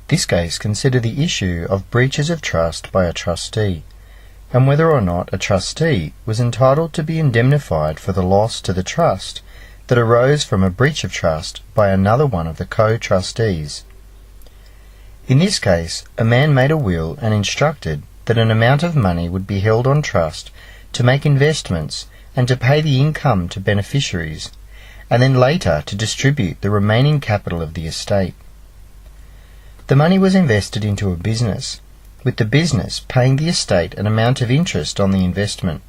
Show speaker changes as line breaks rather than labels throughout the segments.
This case considered the issue of breaches of trust by a trustee, and whether or not a trustee was entitled to be indemnified for the loss to the trust that arose from a breach of trust by another one of the co-trustees. In this case, a man made a will and instructed that an amount of money would be held on trust to make investments and to pay the income to beneficiaries, and then later to distribute the remaining capital of the estate. The money was invested into a business, with the business paying the estate an amount of interest on the investment,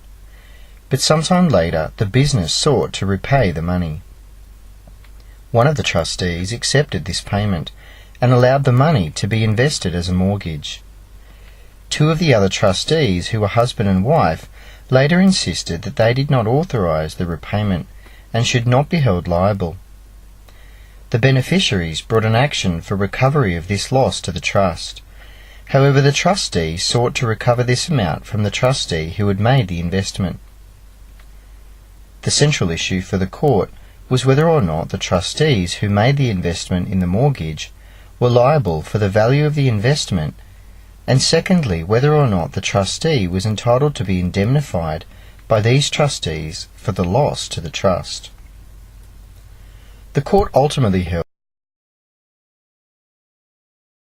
but sometime later the business sought to repay the money. One of the trustees accepted this payment and allowed the money to be invested as a mortgage. Two of the other trustees, who were husband and wife, later insisted that they did not authorize the repayment and should not be held liable. The beneficiaries brought an action for recovery of this loss to the trust. However, the trustee sought to recover this amount from the trustee who had made the investment. The central issue for the court was whether or not the trustees who made the investment in the mortgage were liable for the value of the investment, and secondly, whether or not the trustee was entitled to be indemnified by these trustees for the loss to the trust. The court ultimately held